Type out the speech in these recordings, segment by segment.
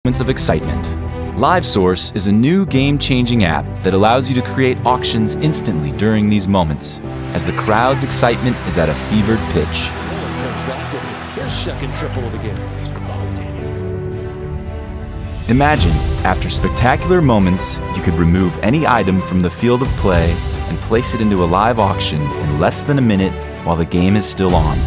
moments of excitement. LiveSource is a new game-changing app that allows you to create auctions instantly during these moments, as the crowd's excitement is at a fevered pitch. Comes back with his second triple of the game. Imagine, after spectacular moments, you could remove any item from the field of play and place it into a live auction in less than a minute while the game is still on.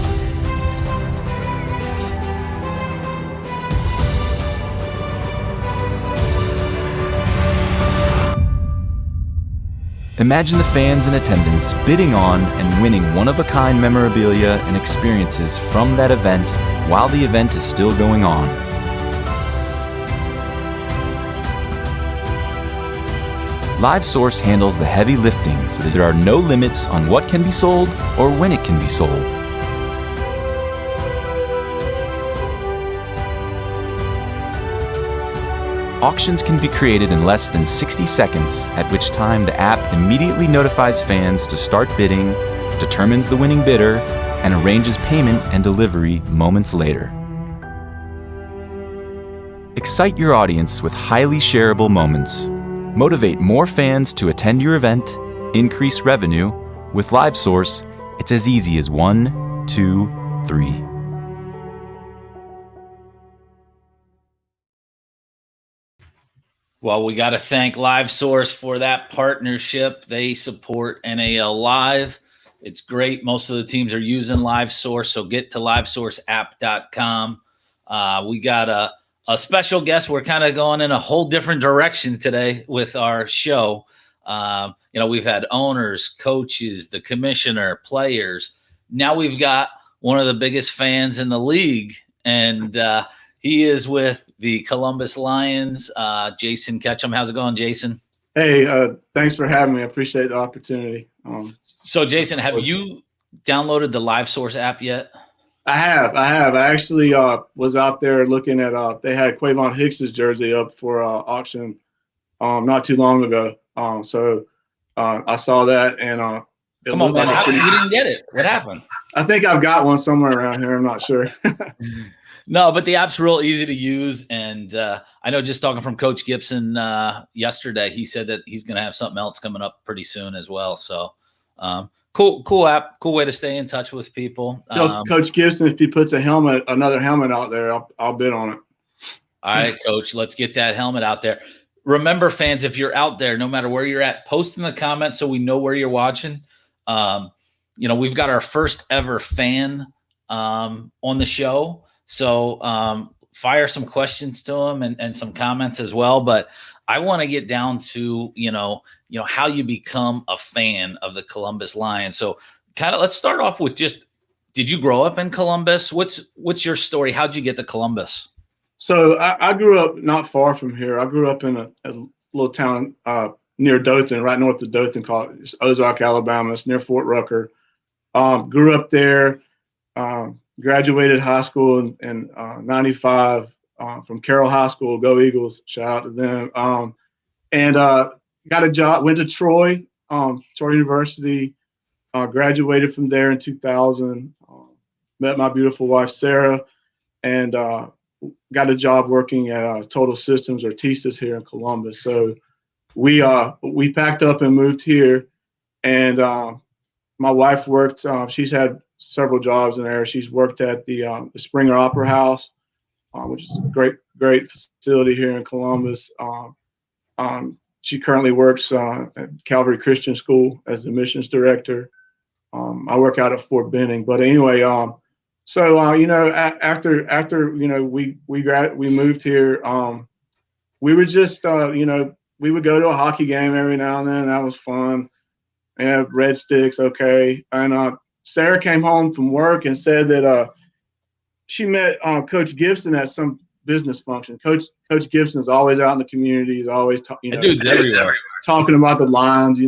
Imagine the fans in attendance bidding on and winning one-of-a-kind memorabilia and experiences from that event while the event is still going on. LiveSource handles the heavy lifting so that there are no limits on what can be sold or when it can be sold. Auctions can be created in less than 60 seconds, at which time the app immediately notifies fans to start bidding, determines the winning bidder, and arranges payment and delivery moments later. Excite your audience with highly shareable moments. Motivate more fans to attend your event, increase revenue. With LiveSource, it's as easy as 1, 2, 3. Well, we got to thank LiveSource for that partnership. They support NAL Live. It's great. Most of the teams are using LiveSource, so get to livesourceapp.com. We got a special guest. We're kind of going in a whole different direction today with our show. We've had owners, coaches, the commissioner, players. Now we've got one of the biggest fans in the league, and he is with the Columbus Lions, Jason Ketcham. How's it going, Jason? Hey, thanks for having me. I appreciate the opportunity. So, Jason, have you downloaded the LiveSource app yet? I have. I actually was out there looking at they had Quavon Hicks's jersey up for auction not too long ago. So I saw that and come on, man. You didn't get it. What happened? I think I've got one somewhere around here. I'm not sure. No, but the app's real easy to use. And I know just talking from Coach Gibson yesterday, he said that he's going to have something else coming up pretty soon as well. So cool app, cool way to stay in touch with people. So Coach Gibson, if he puts another helmet out there, I'll bid on it. All right, Coach, let's get that helmet out there. Remember, fans, if you're out there, no matter where you're at, post in the comments so we know where you're watching. We've got our first ever fan on the show. So fire some questions to him and some comments as well. But I want to get down to, how you become a fan of the Columbus Lions. So let's start off with did you grow up in Columbus? What's your story? How'd you get to Columbus? So I grew up not far from here. I grew up in a little town near Dothan, right north of Dothan, called Ozark, Alabama. It's near Fort Rucker. Grew up there. Graduated high school in 95 from Carroll High School. Go Eagles! Shout out to them. And got a job. Went to Troy University. Graduated from there in 2000. Met my beautiful wife Sarah, and got a job working at Total Systems or TSYS here in Columbus. So we packed up and moved here, and my wife worked. She's had several jobs in there. She's worked at the Springer Opera House, which is a great facility here in Columbus. She currently works at Calvary Christian School as the admissions director. I work out at Fort Benning, but anyway, so after we moved here, we were just we would go to a hockey game every now and then. That was fun. Yeah, Red Sticks, okay, and Sarah came home from work and said that she met Coach Gibson at some business function. Coach Gibson is always out in the community. He's always dude's everywhere talking about the Lions.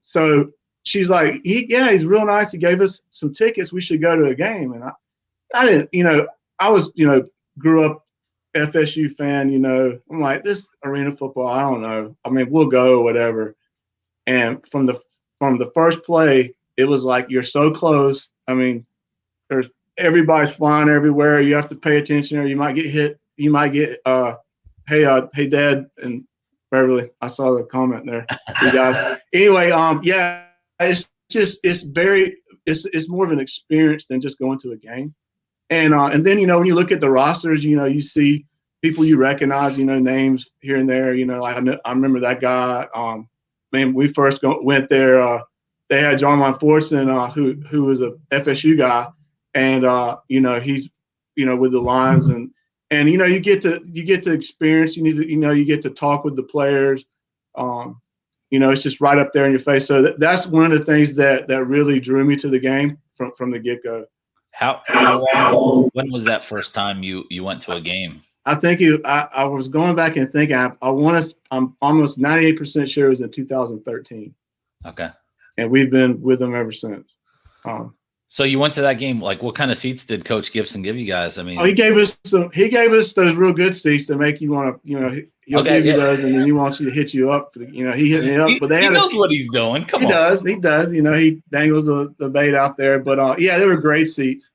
So she's like, he's real nice. He gave us some tickets. We should go to a game. And I didn't. I was grew up FSU fan. I'm like, this arena football. I don't know. I mean, we'll go or whatever. And from the first play, it was like, you're so close. I mean, everybody's flying everywhere. You have to pay attention or you might get hit you might get hey Dad and Beverly. I saw the comment there, you guys. Anyway, yeah, it's more of an experience than just going to a game. And then when you look at the rosters, you see people you recognize, names here and there. Like I remember that guy. Man, we first went there. They had John Monforson, who was a FSU guy, and he's with the Lions, and you get to experience. You get to talk with the players. It's just right up there in your face. So that's one of the things that really drew me to the game from the get go. How long? When was that first time you went to a game? I think I was going back and thinking. I'm almost 98% sure it was in 2013. Okay. And we've been with them ever since. So you went to that game. Like, what kind of seats did Coach Gibson give you guys? I mean, he gave us those real good seats to make you want to, he'll give you those, and then he wants you to hit you up. He hit me up, but he knows what he's doing. He does. He dangles the bait out there. But yeah, they were great seats.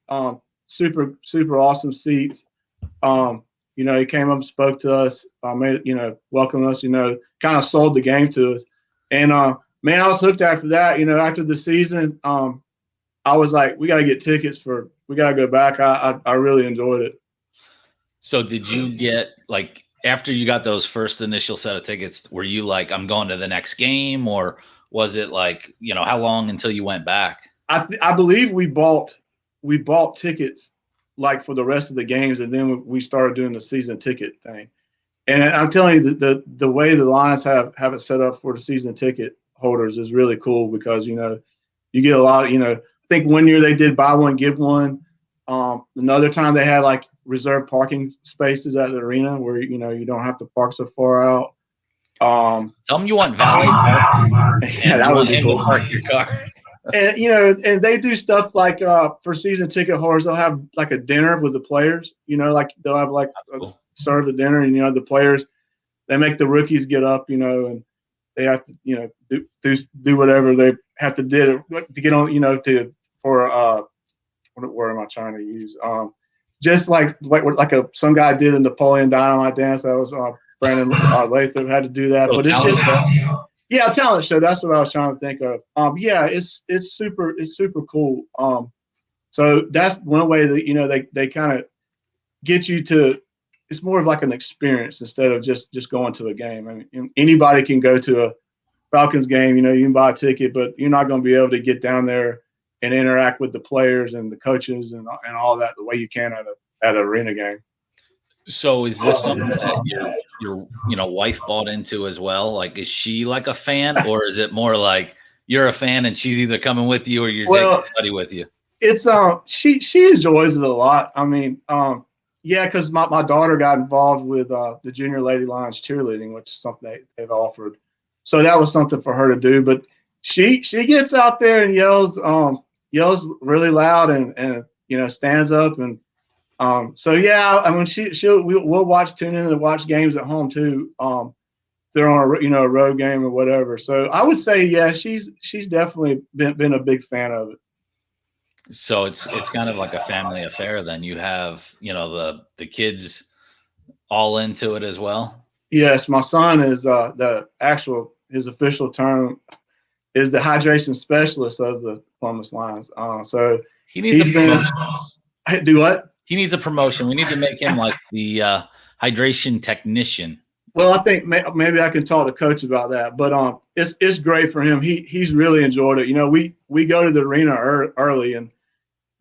Super awesome seats. He came up and spoke to us, welcomed us. Kind of sold the game to us, and man, I was hooked after that. After the season, I was like, we got to get tickets we got to go back. I really enjoyed it. So did you get, like, after you got those first initial set of tickets, were you like, I'm going to the next game, or was it like, how long until you went back? I believe we bought tickets like for the rest of the games, and then we started doing the season ticket thing. And I'm telling you, the way the Lions have it set up for the season ticket holders is really cool, because you get a lot of I think one year they did buy one give one. Another time they had like reserved parking spaces at the arena where you don't have to park so far out. Tell them you want valet parking. Yeah, that would be cool. Park your car. And and they do stuff like for season ticket holders, they'll have like a dinner with the players. Like they'll have like serve a dinner, and the players, they make the rookies get up, and they have to do whatever they have to do to get on, what word am I trying to use? Just like some guy did in Napoleon Dynamite dance. That was Brandon Lathrop had to do that, but it's just a talent show. That's what I was trying to think of. Yeah, it's super cool. So that's one way that they kind of get you to. It's more of like an experience instead of just going to a game. I mean, anybody can go to a Falcons game. You can buy a ticket, but you're not going to be able to get down there and interact with the players and the coaches and all that the way you can at an arena game. So is this something that your wife bought into as well? Like, is she like a fan, or is it more like you're a fan and she's either coming with you or you're taking somebody with you? It's she enjoys it a lot. I mean, yeah, because my daughter got involved with the Junior Lady Lions cheerleading, which is something they've offered. So that was something for her to do. But she gets out there and yells really loud and stands up and so yeah. I mean, we'll tune in and watch games at home too. If they're on a road game or whatever. So I would say yeah, she's definitely been a big fan of it. So it's kind of like a family affair then. You have, the kids all into it as well? Yes, my son is his official term is the hydration specialist of the Columbus Lions. So he needs a promotion. Do what? He needs a promotion. We need to make him like the hydration technician. Well, I think maybe I can talk to Coach about that. But it's great for him. He's really enjoyed it. We go to the arena early, and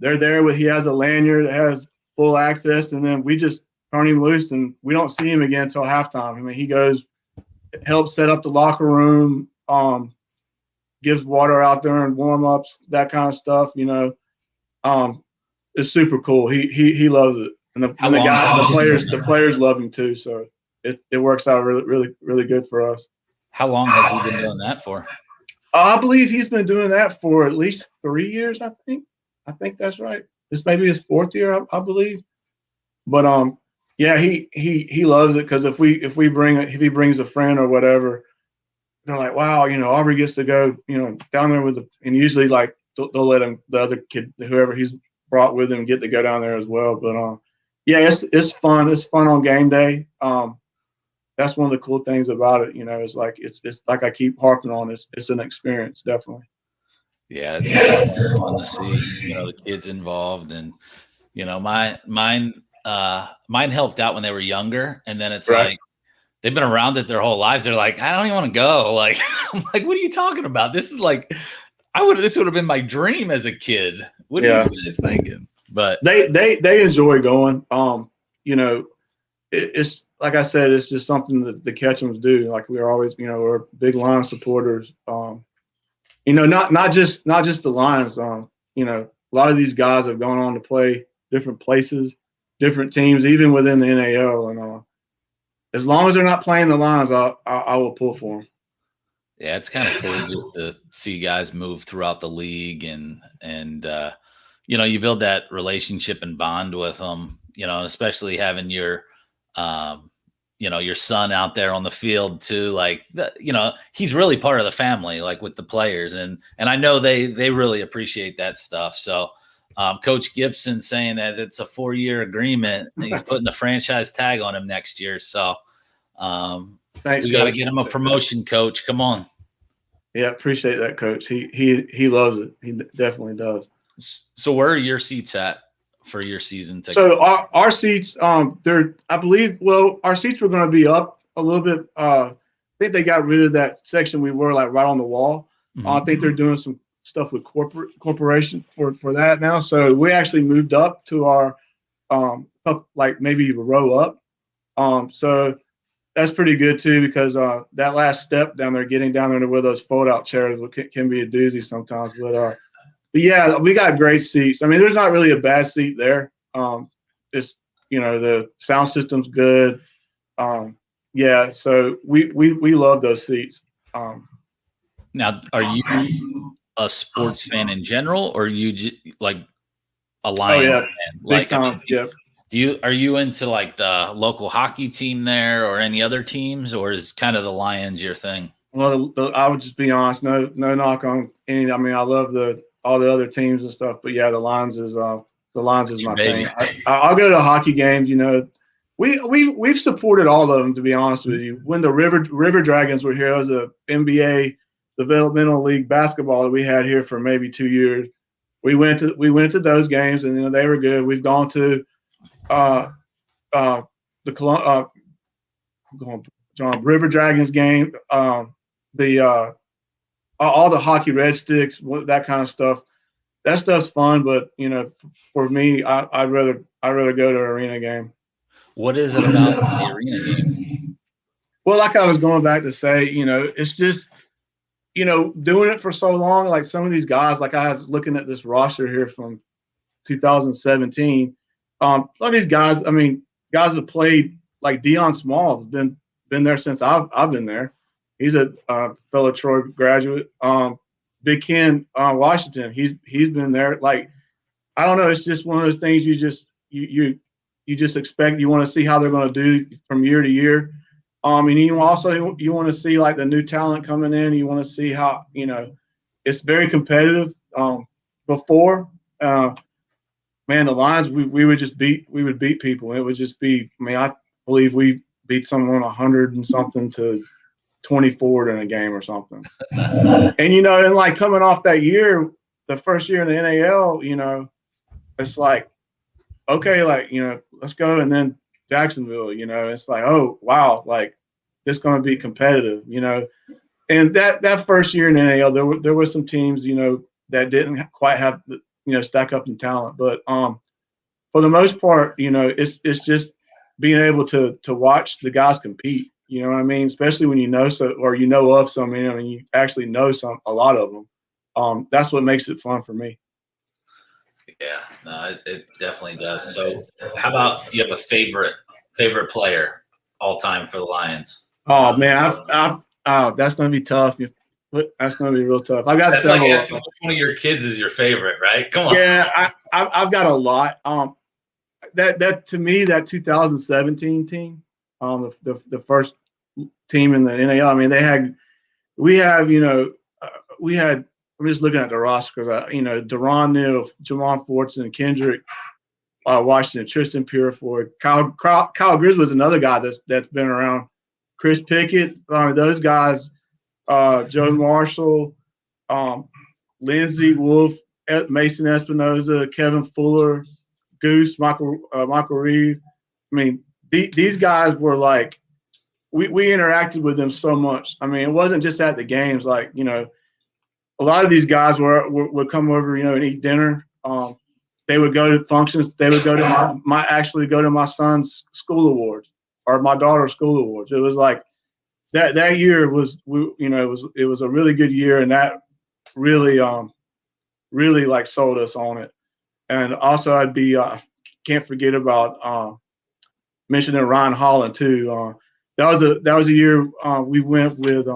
they're there he has a lanyard that has full access, and then we just turn him loose, and we don't see him again until halftime. I mean, he goes, helps set up the locker room, gives water out there and warm ups, that kind of stuff. It's super cool. He loves it, and the players love him too. So it works out really, really, really good for us. How long has he been doing that for? I believe he's been doing that for at least 3 years. I think that's right. This may be his 4th year, I believe. But yeah, he loves it, because if he brings a friend or whatever, they're like, wow, Aubrey gets to go, down there and usually like they'll let him, the other kid, whoever he's brought with him, get to go down there as well. But Yeah, it's fun. It's fun on game day. That's one of the cool things about it. You know, it's like I keep harping on. It's an experience, definitely. Yeah, it's fun to see, the kids involved, and mine helped out when they were younger, and then it's Right. like they've been around it their whole lives. They're like, I don't even want to go. Like, I'm like, what are you talking about? This is like, this would have been my dream as a kid. What are you guys thinking? But they enjoy going. You know, it's like I said, it's just something that the Ketchams do. Like we're always, we're big Lion supporters. Not just the Lions. A lot of these guys have gone on to play different places, different teams, even within the NAL. And as long as they're not playing the Lions, I will pull for them. Yeah, it's kind of cool just to see guys move throughout the league, and you build that relationship and bond with them. Especially having your your son out there on the field too. Like, he's really part of the family, like with the players, and I know they really appreciate that stuff. So, Coach Gibson saying that it's a 4-year agreement, and he's putting the franchise tag on him next year. So, Thanks, we got to Coach. get him a promotion, Coach. Come on. Yeah, appreciate that, Coach. He loves it. He definitely does. So, where are your seats at for your season tickets? So our seats, I believe, our seats were going to be up a little bit. I think they got rid of that section we were like right on the wall. Mm-hmm. I think they're doing some stuff with corporation for that now. So we actually moved up to our up like maybe a row up. So that's pretty good too, because that last step down there, getting down there to where those fold out chairs can be a doozy sometimes. But yeah, we got great seats. I mean, there's not really a bad seat there. It's the sound system's good. Yeah, so we love those seats. Now, are you a sports fan in general, or are you like a Lions fan? Big time. Are you into like the local hockey team there, or any other teams, or is kind of the Lions your thing? Well, I would just be honest. No knock on any. I mean, I love all the other teams and stuff, but yeah, the Lions is my thing. I'll go to hockey games. We've supported all of them, to be honest with you. When the River Dragons were here, it was a NBA developmental league basketball that we had here for maybe 2 years. We went to those games, and they were good. We've gone to River Dragons game, all the hockey red sticks, that kind of stuff. That stuff's fun, but for me, I'd rather go to an arena game. What is it about the arena game? Well, like I was going back to say, it's just doing it for so long. Like some of these guys, like I was looking at this roster here from 2017. A lot of these guys, I mean, guys that played, like Dion Small has been there since I've been there. He's a fellow Troy graduate. Big Ken Washington, he's been there. Like, I don't know, it's just one of those things you just expect. You want to see how they're going to do from year to year. And you want to see like the new talent coming in. You want to see how it's very competitive. Before, man, the Lions we would beat people. It would just be. I mean, I believe we beat someone 100 and something to 24 in a game or something. And and like coming off that year, the first year in the NAL, it's like, okay, like let's go. And then Jacksonville, it's like, oh wow, like it's going to be competitive, And that first year in the NAL, there were some teams, that didn't quite have the stack up in talent, but for the most part, it's just being able to watch the guys compete. You know what I mean? Especially when you know of some, and you actually know a lot of them. That's what makes it fun for me. Yeah, no, it definitely does. So, how about, do you have a favorite player all time for the Lions? Oh man, that's going to be tough. That's going to be real tough. I got several. Like which one of your kids is your favorite, right? Come on. Yeah, I've got a lot. That to me, that 2017 team, the first team in the NAL. I mean, we had. I'm just looking at the roster because Deron Neal, Jamon Fortson, Kendrick, Washington, Tristan Purifoy, Kyle Grizz was another guy that's been around. Chris Pickett, those guys, Joe Marshall, Lindsey Wolf, Mason Espinoza, Kevin Fuller, Goose, Michael Reeve. I mean, these guys were like, we interacted with them so much. I mean, it wasn't just at the games. Like, a lot of these guys would come over, and eat dinner. They would go to functions. They would go to my son's school awards or my daughter's school awards. It was like that year was, it was a really good year, and that really like sold us on it. And also I'd be can't forget about mentioning Ryan Holland too. That was a year we went with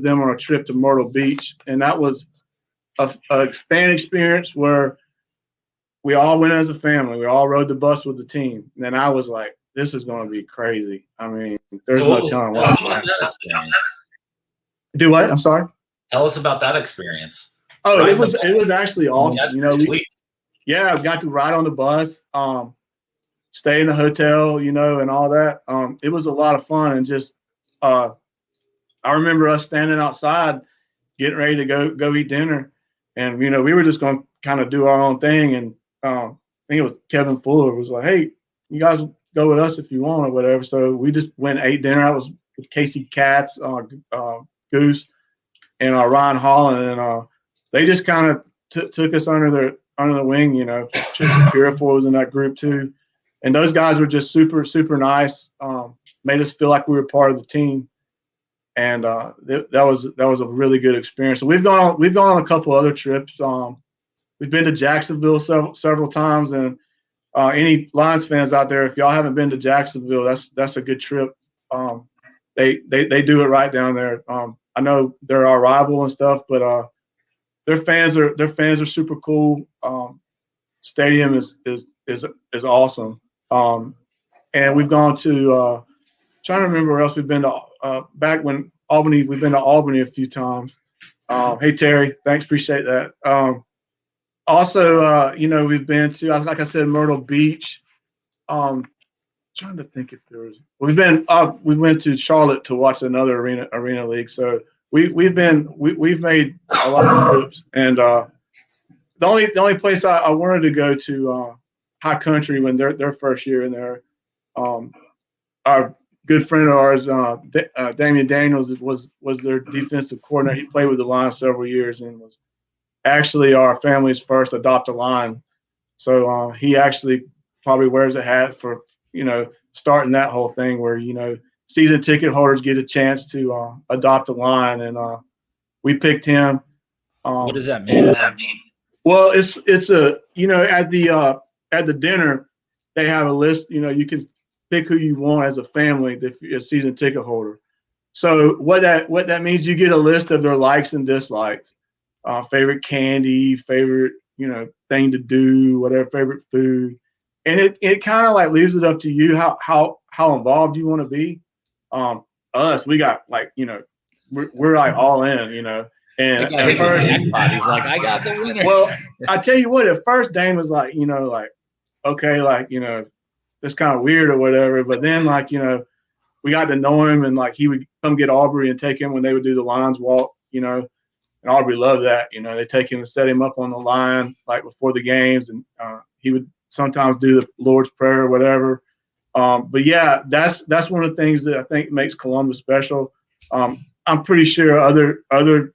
them on a trip to Myrtle Beach, and that was a fan experience where we all went as a family. We all rode the bus with the team. And then I was like, this is going to be crazy. I mean, there's no telling what. Do what? I'm sorry. Tell us about that experience. Oh, it was actually awesome. I got to ride on the bus, stay in the hotel, and all that. It was a lot of fun, and just I remember us standing outside, getting ready to go eat dinner, and we were just going to kind of do our own thing. And I think it was Kevin Fuller was like, "Hey, you guys go with us if you want or whatever." So we just went and ate dinner. I was with Casey Katz, Goose, and Ryan Holland, and they just kind of took us under the wing. Tristan Purifoy was in that group too, and those guys were just super, super nice. Made us feel like we were part of the team, and that was a really good experience. So we've gone on a couple other trips. We've been to Jacksonville several times, and any Lions fans out there, if y'all haven't been to Jacksonville, that's a good trip. They do it right down there. I know they're our rival and stuff, but their fans are super cool. Stadium is awesome. And we've gone to trying to remember where else we've been to. Back when Albany, we've been to Albany a few times. Hey Terry, thanks, appreciate that. Also, we've been to, like I said, Myrtle Beach. Trying to think if there was. We went to Charlotte to watch another arena league. So we've made a lot of trips, and the only place I wanted to go to High Country when their first year in there. Our good friend of ours, Damian Daniels, was their defensive coordinator. He played with the Lions several years and was actually our family's first adopted Lion. So he actually probably wears a hat for starting that whole thing where season ticket holders get a chance to adopt a Lion, and we picked him. What does that mean? Well, it's a at the dinner they have a list. You can pick who you want as a family if you're a season ticket holder. So what that means, you get a list of their likes and dislikes, favorite candy, favorite thing to do, whatever, favorite food, and it kind of like leaves it up to you how involved you want to be. Us, we got we're like all in, And at first, he's like, I got the winner. Well, I tell you what, at first Dane was like, okay, it's kind of weird or whatever. But then, we got to know him, and he would come get Aubrey and take him when they would do the Lions walk, and Aubrey loved that. They take him and set him up on the line before the games, and he would sometimes do the Lord's Prayer or whatever. But yeah, that's one of the things that I think makes Columbus special. I'm pretty sure other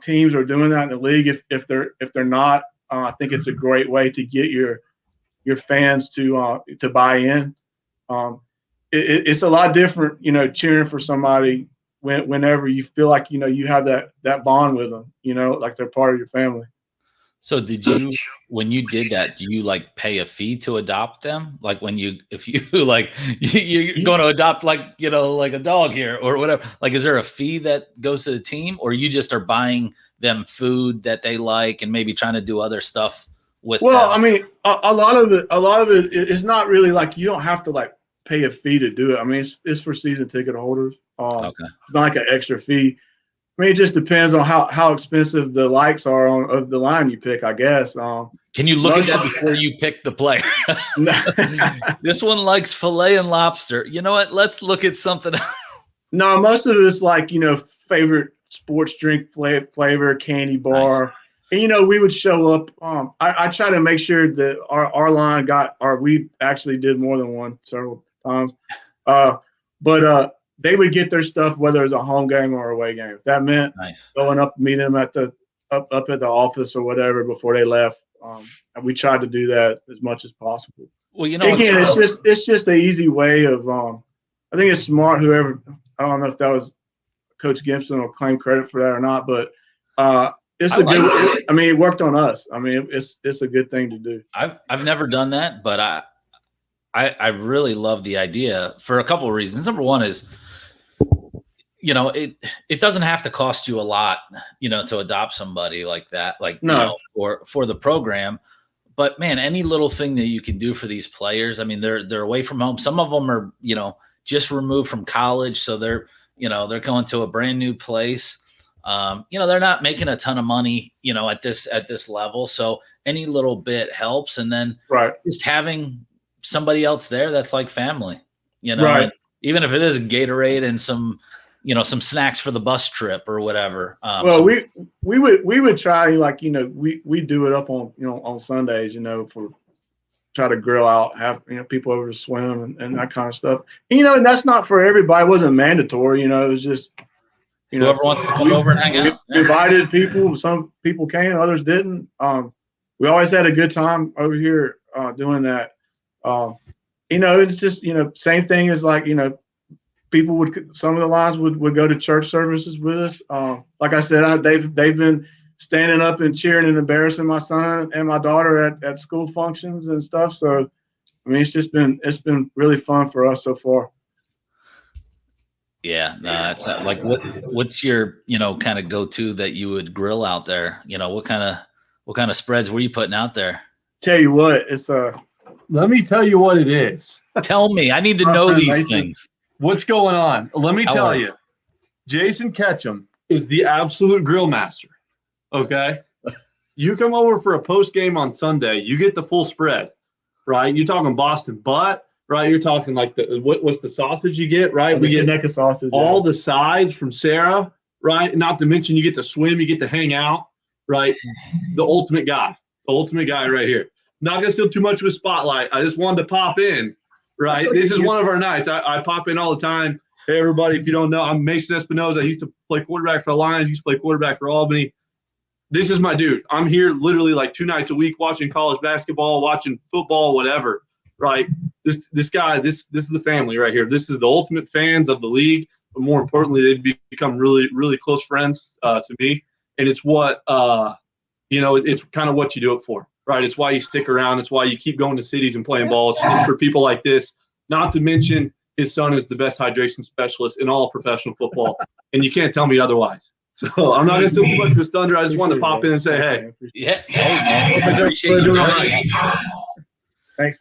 teams are doing that in the league. If they're not, I think it's a great way to get your fans to buy in. It's a lot different, cheering for somebody whenever you feel like you have that bond with them, like they're part of your family. So when you did that, do you pay a fee to adopt them? If you you're going to adopt like a dog here or whatever, is there a fee that goes to the team, or you just are buying them food that they like and maybe trying to do other stuff with them? I mean, a lot of it is not really you don't have to pay a fee to do it. I mean, it's for season ticket holders. Okay. It's not an extra fee. I mean, it just depends on how expensive the likes are of the line you pick, I guess. Can you look at that before you pick the player? This one likes filet and lobster. You know what? Let's look at something else. No, most of it's like, favorite sports drink flavor, candy bar. Nice. And, we would show up. I try to make sure that our line we actually did more than one several times. But they would get their stuff, whether it was a home game or away game. If that meant going up, meeting them at the up at the office or whatever before they left. And we tried to do that as much as possible. Well, again, it's just an easy way of. I think it's smart. Whoever, I don't know if that was Coach Gibson will claim credit for that or not, but it's a good. It worked on us. It's a good thing to do. I've never done that, but I really love the idea for a couple of reasons. Number one is, it doesn't have to cost you a lot, to adopt somebody like that, for the program. But man, any little thing that you can do for these players. They're away from home. Some of them are, just removed from college, so they're going to a brand new place. They're not making a ton of money, at this level. So any little bit helps, and then just having somebody else there that's like family, right. Even if it is a Gatorade and some snacks for the bus trip or whatever. We would try, we do it up on, on Sundays, try to grill out, have, people over to swim and that kind of stuff. And, that's not for everybody. It wasn't mandatory, it was just, whoever wants to come over and hang out. We invited people. Some people came, others didn't. We always had a good time over here doing that. It's just, same thing as people some of the lines would go to church services with us. Like I said, they've been standing up and cheering and embarrassing my son and my daughter at school functions and stuff. So, it's been really fun for us so far. Yeah, no, it's what's your, kind of go-to that you would grill out there? What kind of spreads were you putting out there? Tell you what, let me tell you what it is. Tell me, I need to know these things. What's going on? Let me tell you. Jason Ketcham is the absolute grill master. Okay? You come over for a post game on Sunday, you get the full spread, right? You're talking Boston butt, right? You're talking what's the sausage you get, right? We get neck of sausage. All the sides from Sarah, right? Not to mention you get to swim, you get to hang out, right? The ultimate guy right here. Not going to steal too much of a spotlight. I just wanted to pop in, right? This is one of our nights. I pop in all the time. Hey, everybody, if you don't know, I'm Mason Espinoza. I used to play quarterback for the Lions. Used to play quarterback for Albany. This is my dude. I'm here literally 2 nights a week watching college basketball, watching football, whatever, right? This guy, this is the family right here. This is the ultimate fans of the league. But more importantly, they've become really, really close friends to me. And it's what, it's kind of what you do it for. Right, it's why you stick around. It's why you keep going to cities and playing ball. It's for people like this. Not to mention, his son is the best hydration specialist in all of professional football, and you can't tell me otherwise. So I'm not going to steal too much of this thunder. I just wanted to pop in and say, hey. Yeah, hey man, I appreciate you joining. Thanks.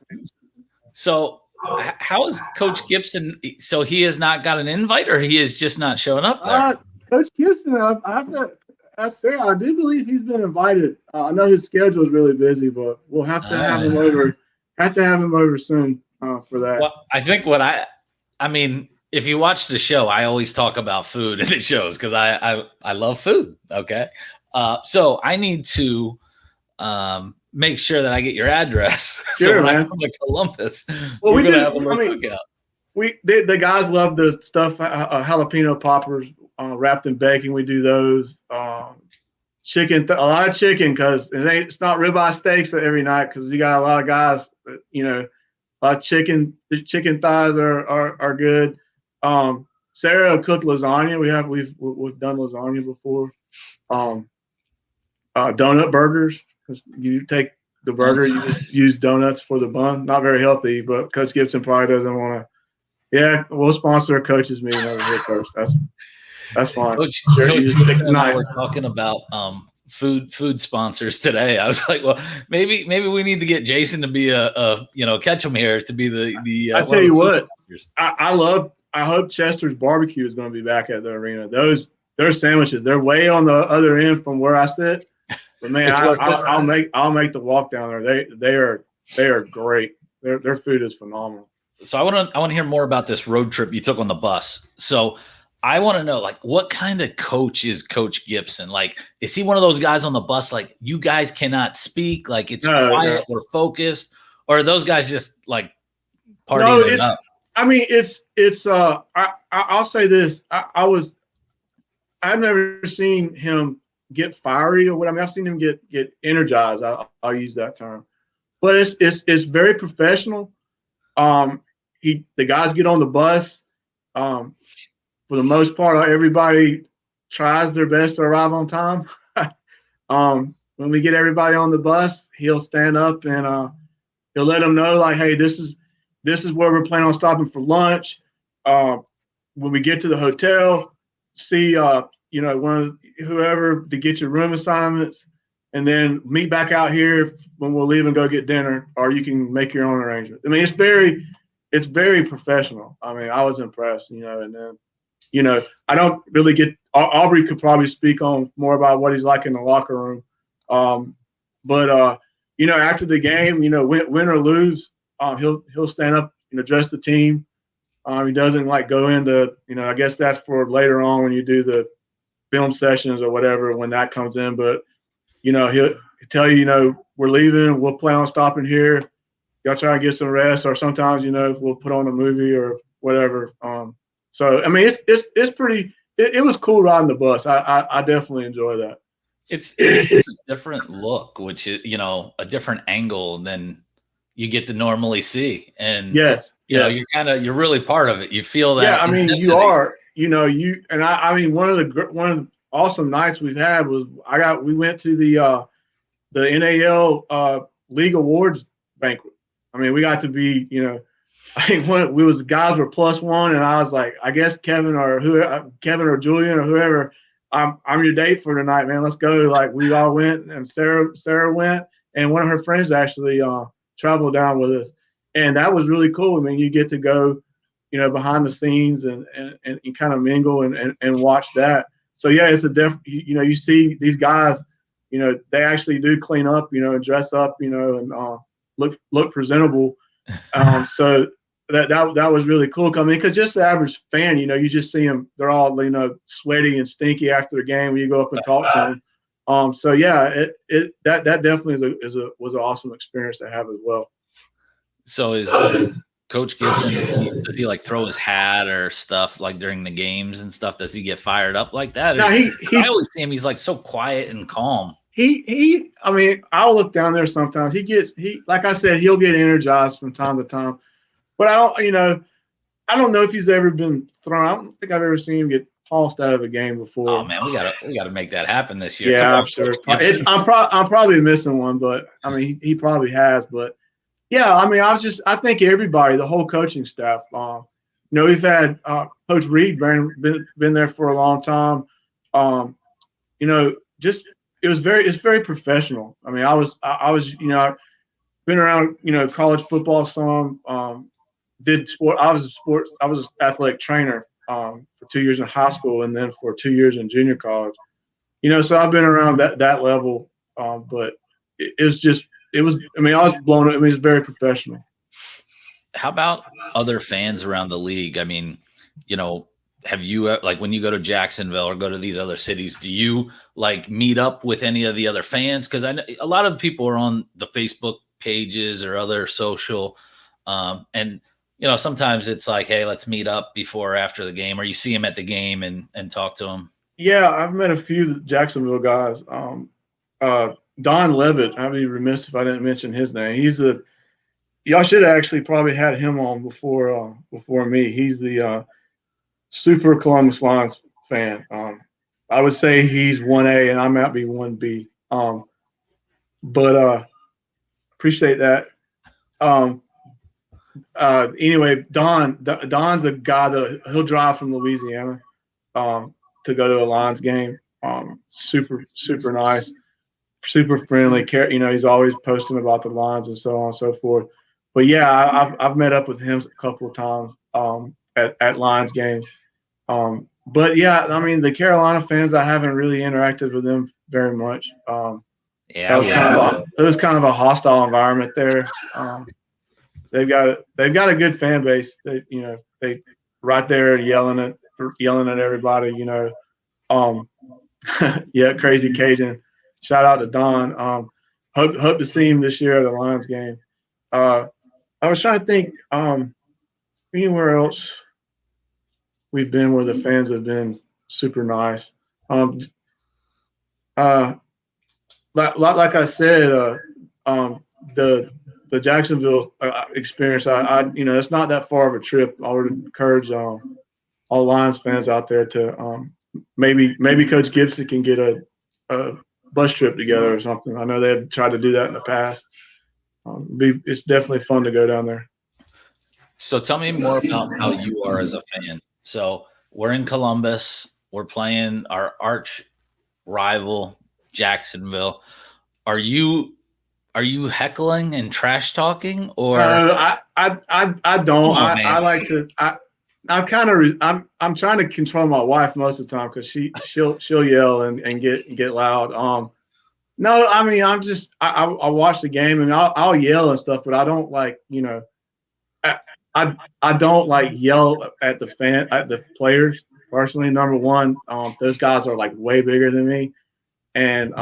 So, how is Coach Gibson? So he has not got an invite, or he is just not showing up there? Coach Gibson, I have to. I do believe he's been invited. I know his schedule is really busy, but we'll have to have him over. Have to have him over soon for that. Well, I think if you watch the show, I always talk about food in the shows because I love food. Okay, so I need to make sure that I get your address. Sure, so when man. I come to Columbus, well, we're gonna have a little cookout. The guys love the stuff, jalapeno poppers. Wrapped in bacon, we do those. Chicken, a lot of chicken because it's not ribeye steaks every night because you got a lot of guys that, a lot of chicken. The chicken thighs are good. Sarah cooked lasagna. We've done lasagna before. Donut burgers. You take the burger, you just use donuts for the bun. Not very healthy, but Coach Gibson probably doesn't want to. Yeah, we'll sponsor a coach's meeting over here first. That's fine. Coach, sure, Coach you just pick tonight. We're talking about food sponsors today. I was like, well, maybe we need to get Jason to be a Ketcham here to be the. I tell you what, I hope Chester's Barbecue is going to be back at the arena. Their sandwiches, they're way on the other end from where I sit, But man, I'll make the walk down there. They are great. Their food is phenomenal. So I want to hear more about this road trip you took on the bus. So I want to know, like, what kind of coach is Coach Gibson? Like, is he one of those guys on the bus, like, you guys cannot speak, like it's quiet or focused, or are those guys just like partying it up? I mean, I'll say this. I've never seen him get fiery or what. I mean, I've seen him get energized. I'll use that term, but it's very professional. The guys get on the bus. For the most part, everybody tries their best to arrive on time. When we get everybody on the bus, he'll stand up and he'll let them know, like, hey, this is where we're planning on stopping for lunch. When we get to the hotel, see whoever to get your room assignments, and then meet back out here when we'll leave and go get dinner, or you can make your own arrangement. I mean, it's very professional. I mean, I was impressed, and then, I don't really get – Aubrey could probably speak on more about what he's like in the locker room. But after the game, win or lose, he'll stand up and address the team. He doesn't like go into, I guess that's for later on when you do the film sessions or whatever, when that comes in. But, he'll tell you, we're leaving. We'll plan on stopping here. Y'all try to get some rest, or sometimes, we'll put on a movie or whatever. So, I mean, it's pretty – it was cool riding the bus. I definitely enjoy that. It's a different look, which is, a different angle than you get to normally see. And, you're really part of it. You feel that. Yeah, I mean, intensity. you are, I mean, one of the awesome nights we've had was we went to the NAL League Awards banquet. I mean, we got to be, I think guys were +1, and I was like, I guess Kevin or Julian or whoever, I'm your date for tonight, man. Let's go. Like, we all went, and Sarah went, and one of her friends actually traveled down with us, and that was really cool. I mean, you get to go, behind the scenes and kind of mingle and watch that. So yeah, it's you see these guys, they actually do clean up, and dress up, and look presentable. So that was really cool. I mean, because just the average fan, you just see them, they're all, sweaty and stinky after the game when you go up and talk to them. So yeah, that definitely was an awesome experience to have as well. So is Coach Gibson, does he like throw his hat or stuff like during the games and stuff? Does he get fired up like that? No, I always see him, he's like so quiet and calm. I mean, I'll look down there sometimes. Like I said, he'll get energized from time to time. But I don't know if he's ever been thrown. I don't think I've ever seen him get tossed out of a game before. Oh man, we gotta make that happen this year. Yeah, I'm sure. I'm probably missing one, but I mean, he probably has. But yeah, I mean, I think everybody, the whole coaching staff. We've had Coach Reed been there for a long time. It's very professional. I mean, I was been around college football some. Did sport. I was an athletic trainer for 2 years in high school, and then for 2 years in junior college. So I've been around that level. But I was blown away. I mean, it's very professional. How about other fans around the league? I mean, have you, like, when you go to Jacksonville or go to these other cities, do you like meet up with any of the other fans? Because I know a lot of people are on the Facebook pages or other social, and sometimes it's like, hey, let's meet up before or after the game, or you see them at the game and talk to them. Yeah, I've met a few Jacksonville guys. Don Levitt, I'd be remiss if I didn't mention his name. Y'all should have actually probably had him on before me. He's the super Columbus Lions fan. I would say he's 1A and I might be 1B. But appreciate that. Anyway, Don's a guy that he'll drive from Louisiana to go to a Lions game. Super, super nice, super friendly. He's always posting about the Lions and so on and so forth. But yeah, I've met up with him a couple of times at Lions games. But yeah, I mean, the Carolina fans, I haven't really interacted with them very much. Yeah, it was kind of a hostile environment there. They've got a good fan base. They right there yelling at everybody. Yeah, Crazy Cajun. Shout out to Don. Hope to see him this year at the Lions game. I was trying to think anywhere else we've been where the fans have been super nice. Like I said, the Jacksonville experience. It's not that far of a trip. I would encourage all Lions fans out there to maybe Coach Gibson can get a bus trip together or something. I know they've tried to do that in the past. It's definitely fun to go down there. So tell me more about how you are as a fan. So we're in Columbus. We're playing our arch rival, Jacksonville. Are you heckling and trash talking, or I don't. I like to. I'm trying to control my wife most of the time because she'll yell and get loud. No, I mean I watch the game and I'll yell and stuff, but I don't I don't like yell at the players personally. Number one, those guys are like way bigger than me, and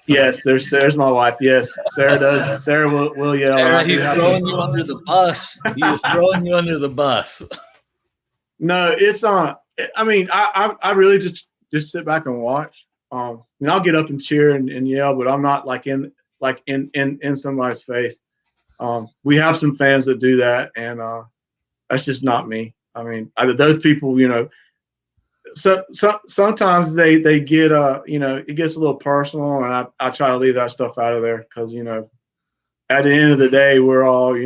yes, there's my wife. Yes, Sarah does. Sarah will yell. Sarah, he's throwing you under the bus. He is throwing you under the bus. No, it's I mean, I really just sit back and watch. I'll get up and cheer and yell, but I'm not in somebody's face. We have some fans that do that, and that's just not me. I mean, those people, so sometimes they get it gets a little personal, and I try to leave that stuff out of there because at the end of the day we're all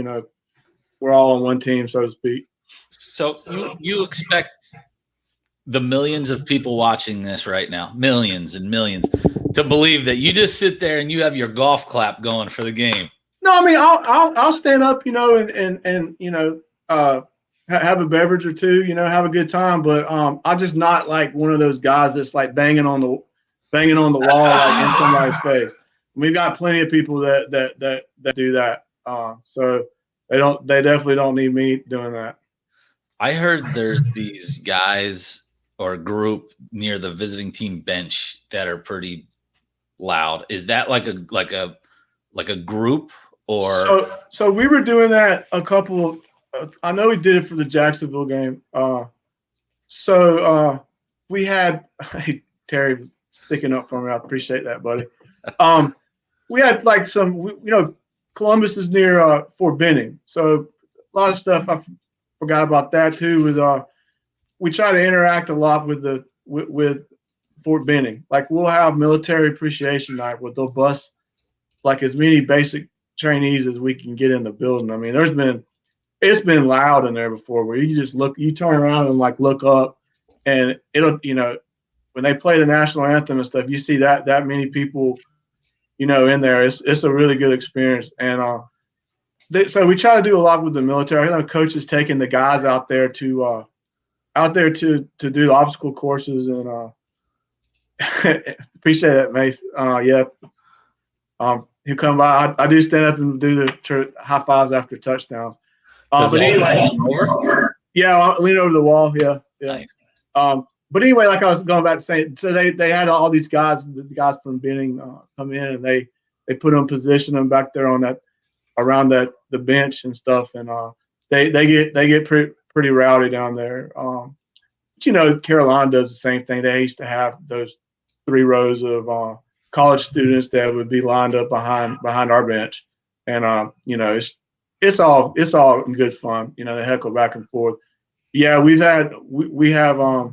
on one team, so to speak. So you expect the millions of people watching this right now, millions and millions, to believe that you just sit there and you have your golf clap going for the game? No, I mean I'll stand up, and have a beverage or two, have a good time. But I'm just not like one of those guys that's like banging on the wall like in somebody's face. We've got plenty of people that do that. So they definitely don't need me doing that. I heard there's these guys or a group near the visiting team bench that are pretty loud. Is that like a group, or? So we were doing that a couple. I know we did it for the Jacksonville game. We had Terry sticking up for me. I appreciate that, buddy. We had like Columbus is near Fort Benning, so a lot of stuff. I forgot about that too. With we try to interact a lot with Fort Benning. Like we'll have military appreciation night where they'll bus like as many basic trainees as we can get in the building. I mean, it's been loud in there before where you just you turn around and like look up, and it'll when they play the national anthem and stuff, you see that many people in there. It's a really good experience, and so we try to do a lot with the military. I know coach is taking the guys out there to do the obstacle courses, and appreciate that, Mace. Yeah. He'll come by. I do stand up and do the high fives after touchdowns. But anyway, yeah, I'll lean over the wall. Yeah. Nice. But anyway, like I was going back to saying, so they had all these guys, the guys from Benning, come in, and they put them, position them back there around the bench and stuff, and they get pretty rowdy down there. But Carolina does the same thing. They used to have those 3 rows of college students that would be lined up behind our bench, and it's all in good fun. They heckle back and forth. Yeah, we have a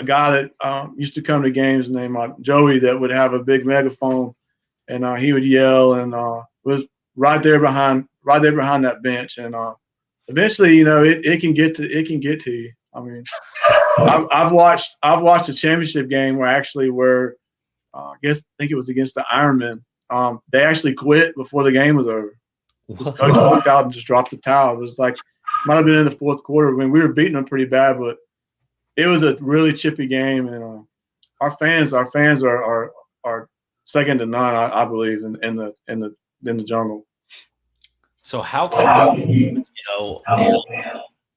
guy that used to come to games named Joey that would have a big megaphone, and he would yell, and was right there behind that bench, and eventually it can get to you. I mean, I've watched a championship game where I think it was against the Ironmen. They actually quit before the game was over. Coach walked out and just dropped the towel. It was like might have been in the fourth quarter. I mean, we were beating them pretty bad, but it was a really chippy game, and our fans are second to none, I believe, in the jungle. So how can you know help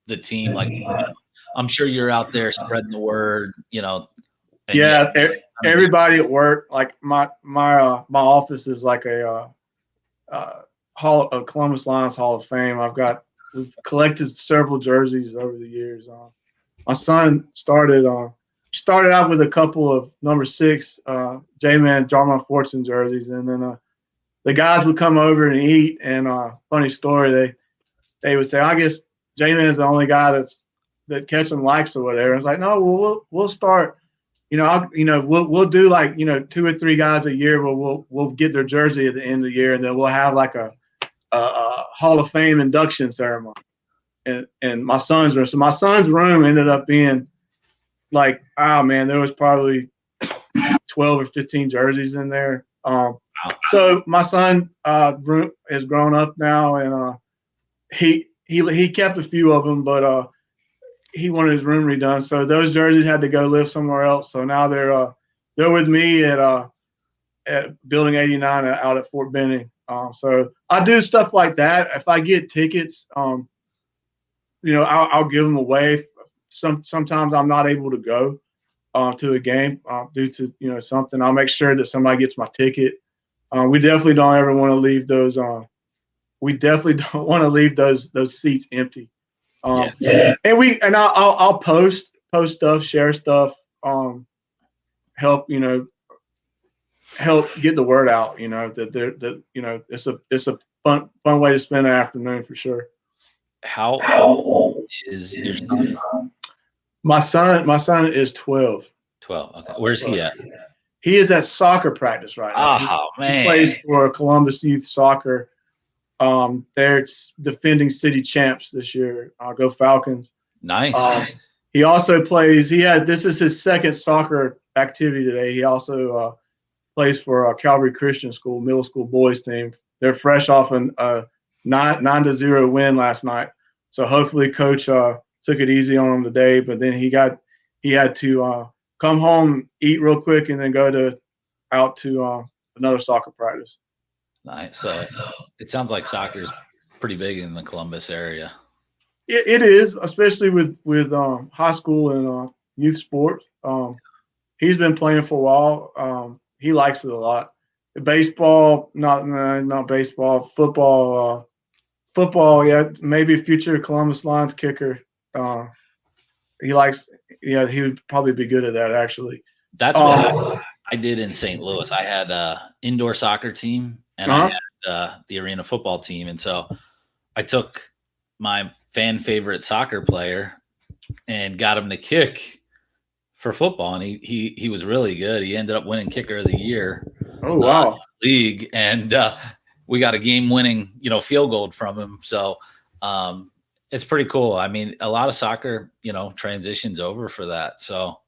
the team? Like, I'm sure you're out there spreading the word, and Yeah, everybody at work, like my office is like a Columbus Lions Hall of Fame. We've collected several jerseys over the years. My son started out with a couple of number 6 J-Man Jarman Fortune jerseys, and then the guys would come over and eat. And funny story, they would say, I guess J-Man is the only guy that Ketcham likes or whatever. It's like, no, we'll start. We'll do like 2 or 3 guys a year. We'll get their jersey at the end of the year, and then we'll have like a Hall of Fame induction ceremony. And my son's room ended up being like, oh man, there was probably 12 or 15 jerseys in there. So my son has grown up now, and he kept a few of them, but he wanted his room redone. So those jerseys had to go live somewhere else. So now they're with me at Building 89 out at Fort Benning. So I do stuff like that. If I get tickets, I'll give them away. Sometimes I'm not able to go to a game due to something. I'll make sure that somebody gets my ticket. We definitely don't ever want to leave those. We definitely don't want to leave those seats empty. And I'll post stuff, share stuff, help get the word out. That it's a fun way to spend an afternoon for sure. How old is your son? My son is 12. 12. Okay. Where's he at? He is at soccer practice right now. Oh, man. He plays for Columbus Youth Soccer. They're defending city champs this year. Go Falcons. Nice. He also plays. This is his second soccer activity today. He also plays for Calvary Christian School middle school boys team. They're fresh off a 9-0 win last night. So hopefully coach took it easy on him today. But then he had to come home, eat real quick, and then go out to another soccer practice. Nice. So it sounds like soccer is pretty big in the Columbus area. It is, especially with high school and youth sports. He's been playing for a while. He likes it a lot. Baseball, not baseball. Football, yeah, maybe a future Columbus Lions kicker. He likes. Yeah, he would probably be good at that. Actually, that's what I did in St. Louis. I had an indoor soccer team, and I had the arena football team. And so I took my fan favorite soccer player and got him to kick for football. And he was really good. He ended up winning kicker of the year. Oh, wow. League. And we got a game winning, field goal from him. So it's pretty cool. I mean, a lot of soccer, transitions over for that. So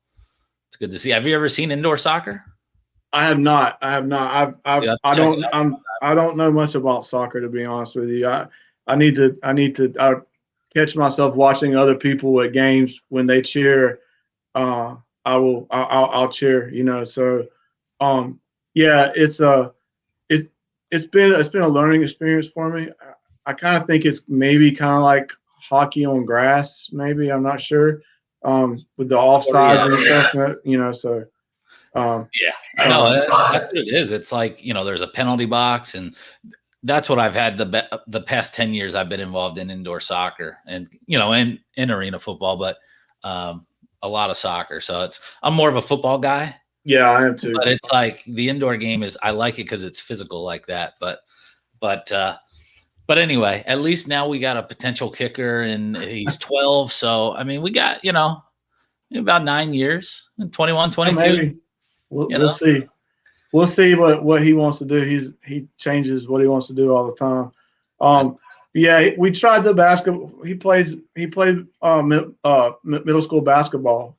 it's good to see. Have you ever seen indoor soccer? I have not. I don't know much about soccer, to be honest with you. I need to catch myself watching other people at games when they cheer. I'll cheer, so yeah, it's been a learning experience for me. I kind of think it's maybe kind of like hockey on grass, maybe. I'm not sure. With the offsides and stuff, so that's what it is. It's like, there's a penalty box, and that's what I've had the past 10 years I've been involved in indoor soccer and, in arena football, but a lot of soccer. So I'm more of a football guy. Yeah, I am too. But it's like the indoor game I like it because it's physical like that. But anyway, at least now we got a potential kicker, and he's 12. So, I mean, we got, about 9 years, 21, 22. Maybe. We'll see. We'll see what he wants to do. He changes what he wants to do all the time. Yeah, we tried the basketball. He played middle school basketball.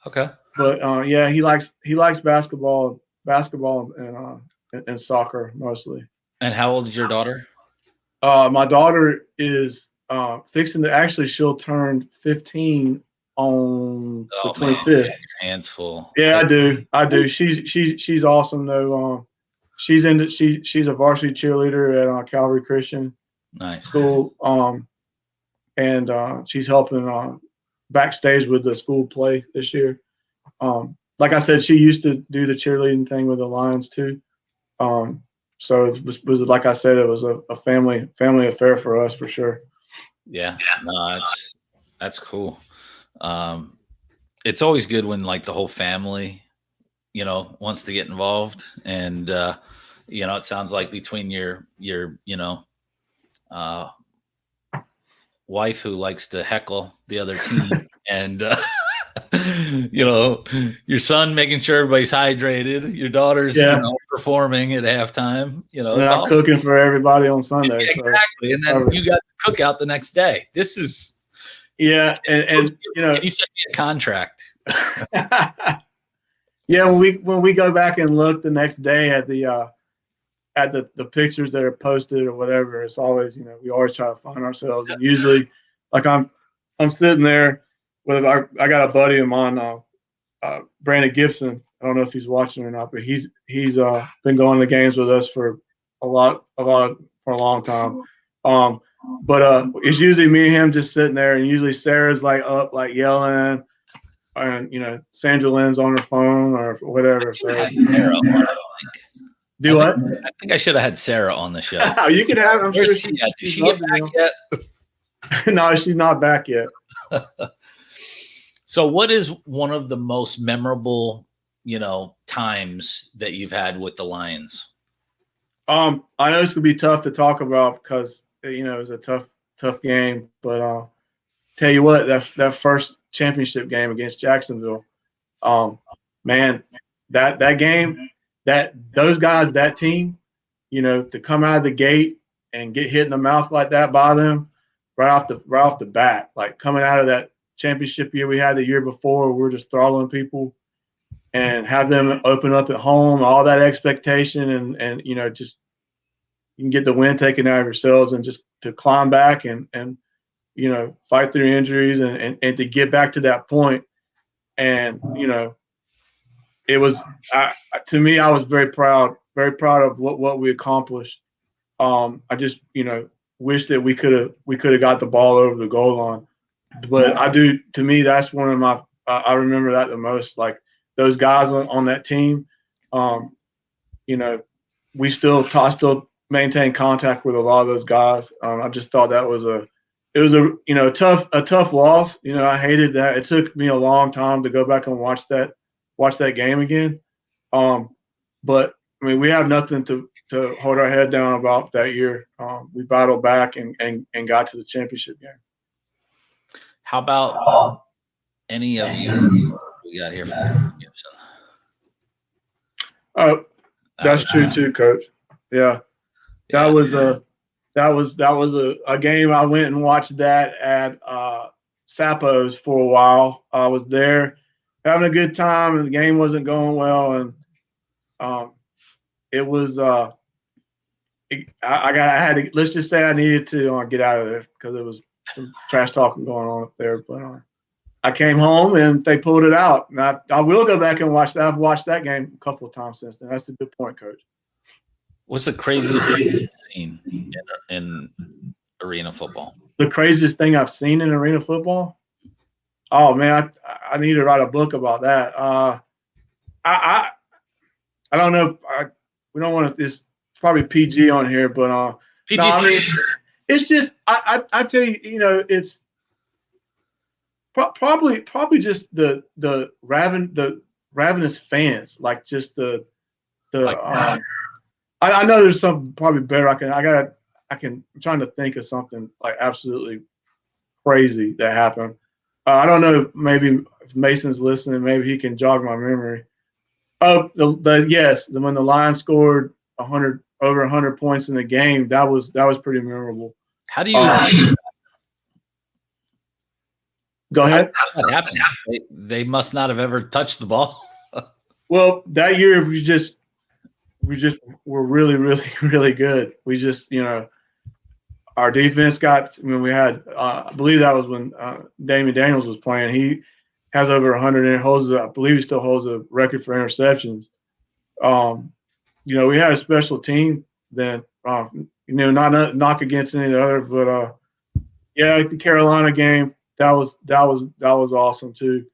Okay. But yeah, he likes basketball and soccer mostly. And how old is your daughter? My daughter is fixing to she'll turn 15 on the Oh, 25th. man, your hands full. Yeah, I do. She's awesome though. She's a varsity cheerleader at Calvary Christian Nice. School. And she's helping backstage with the school play this year. Like I said, she used to do the cheerleading thing with the Lions too. So it was like I said, it was a family affair for us for sure. Yeah. No, that's cool. It's always good when like the whole family, wants to get involved. And, it sounds like between your wife who likes to heckle the other team and, your son making sure everybody's hydrated, your daughter's performing at halftime, and it's I'm awesome. cooking for everybody on Sunday. Yeah, exactly. And then you got the cookout the next day. This is and can you send me a contract? Yeah, when we go back and look the next day at the pictures that are posted or whatever, it's always, we always try to find ourselves. And usually, like I'm sitting there with I got a buddy of mine, Brandon Gibson. I don't know if he's watching or not, but he's been going to games with us for a long time. But it's usually me and him just sitting there, and usually Sarah's like up, like yelling, and Sandra Lynn's on her phone or whatever. So do what? I think I should have had Sarah on the show. You can have. I'm Where's sure she at? Did she get back yet? No, she's not back yet. So what is one of the most memorable, times that you've had with the Lions? I know it's gonna be tough to talk about because it was a tough game. But tell you what, that first championship game against Jacksonville, man, that game, those guys, that team, to come out of the gate and get hit in the mouth like that by them right off the bat, like coming out of that championship year we had the year before, we're just throttling people, and have them open up at home, all that expectation, and just you can get the wind taken out of yourselves, and just to climb back and fight through injuries and to get back to that point. And it was to me, I was very proud of what we accomplished. I just wish that we could have got the ball over the goal line. But to me, that's one of my, I remember that the most, like those guys on that team, I still maintain contact with a lot of those guys. I just thought that was a tough loss. I hated that. It took me a long time to go back and watch that game again. But I mean, we have nothing to hold our head down about that year. We battled back and got to the championship game. How about any of you we got here from Gibson? Oh, that's true too, Coach. Yeah. That was a game. I went and watched that at Sapo's for a while. I was there having a good time, and the game wasn't going well, and it was I had to, let's just say I needed to get out of there because there was some trash talking going on up there. But I came home and they pulled it out, and I will go back and watch that. I've watched that game a couple of times since then. That's a good point, Coach. What's the craziest thing you've seen in arena football? The craziest thing I've seen in arena football? Oh man, I need to write a book about that. I don't know. We don't want to. It's probably PG on here, but PG. No, I mean, it's just I tell you, it's probably just the ravenous fans, like just the. I know there's something probably better. I'm trying to think of something like absolutely crazy that happened. I don't know. Maybe if Mason's listening, maybe he can jog my memory. Oh, when the Lions scored over 100 points in the game, that was pretty memorable. How do you? Go ahead. How did that happen? They must not have ever touched the ball. Well, that year we just were really, really, really good. We just, our defense got. I mean, we had. I believe that was when Damian Daniels was playing. He has over 100 and holds. I believe he still holds a record for interceptions. We had a special team then. Not knock against any of the other, but the Carolina game that was awesome too.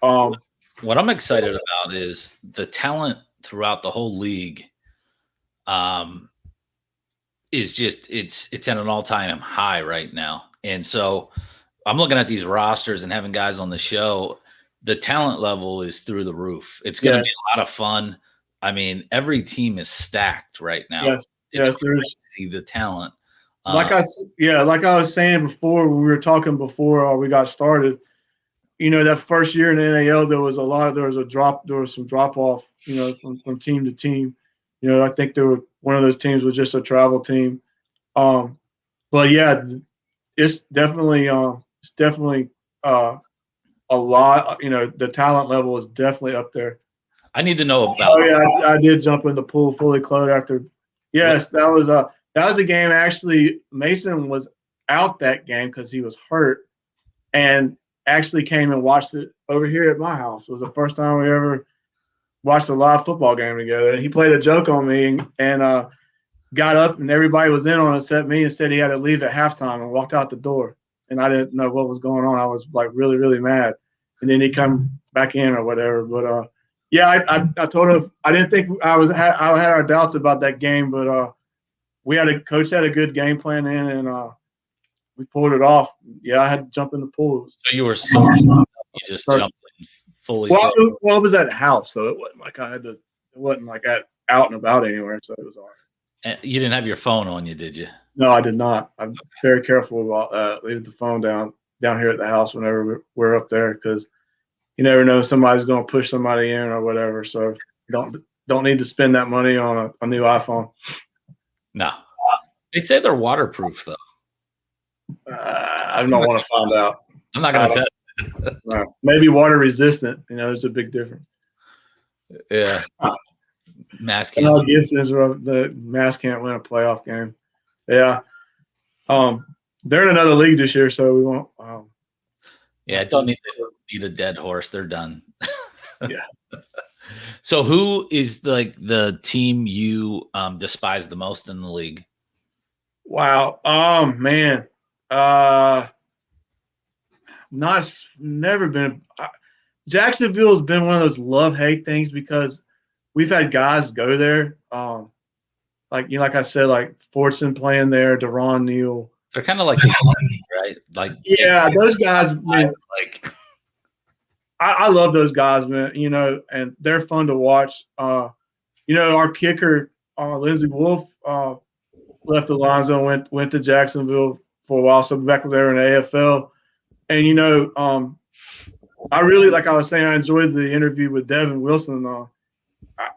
What I'm excited about is the talent throughout the whole league. Is just it's at an all-time high right now, and so I'm looking at these rosters and having guys on the show. The talent level is through the roof. It's going to be a lot of fun. I mean, every team is stacked right now. It's crazy, the talent. Like I was saying before, when we were talking before we got started, that first year in the NAL, there was some drop off, from team to team. I think one of those teams was just a travel team. But yeah, it's definitely a lot. The talent level is definitely up there. I need to know about. Oh yeah, I did jump in the pool fully clothed after. Yes, that was a game. Actually, Mason was out that game because he was hurt, and actually came and watched it over here at my house. It was the first time we ever watched a live football game together. And he played a joke on me and got up, and everybody was in on it except me, and said he had to leave at halftime and walked out the door. And I didn't know what was going on. I was like really, really mad. And then he come back in or whatever. But I told him I didn't think I had our doubts about that game, but coach had a good game plan in, and we pulled it off. Yeah, I had to jump in the pool. So you were you just jumped in fully. Well, it was at the house, so it wasn't like it wasn't like out and about anywhere, so it was all right. You didn't have your phone on you, did you? No, I did not. I'm very careful about leaving the phone down here at the house whenever we're up there, because you never know, somebody's going to push somebody in or whatever. So don't need to spend that money on a new iPhone. No, they say they're waterproof though. I don't want to find out. I'm not going to test. No. Maybe water resistant. There's a big difference. Yeah. Mask can't. The Mask can't win a playoff game. Yeah. They're in another league this year, so we won't. Yeah, don't need to beat a dead horse. They're done. Yeah. So who is the team you despise the most in the league? Wow. Man. Never been. Jacksonville has been one of those love-hate things because we've had guys go there. Like I said, like Fortson playing there, Deron Neal. They're kind of like, right? Like, yeah, those guys. Man, I love those guys, man. And they're fun to watch. Our kicker, Lindsey Wolf, left Alonzo, went to Jacksonville for a while. So back when they were in the AFL, and I really, like I was saying, I enjoyed the interview with Devin Wilson.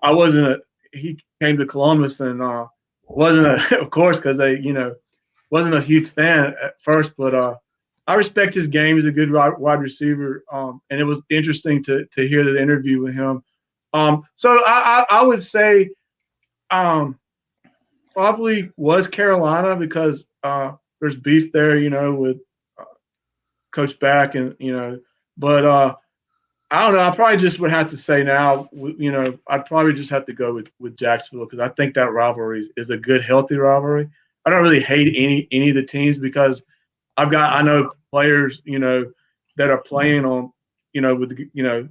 I wasn't he came to Columbus and of course, because wasn't a huge fan at first, but I respect his game. He's a good wide receiver, and it was interesting to hear the interview with him. So I would say probably was Carolina because there's beef there, with Coach Back and but I don't know. I probably just would have to say now, I'd probably just have to go with Jacksonville because I think that rivalry is a good, healthy rivalry. I don't really hate any of the teams because I know players, that are playing on,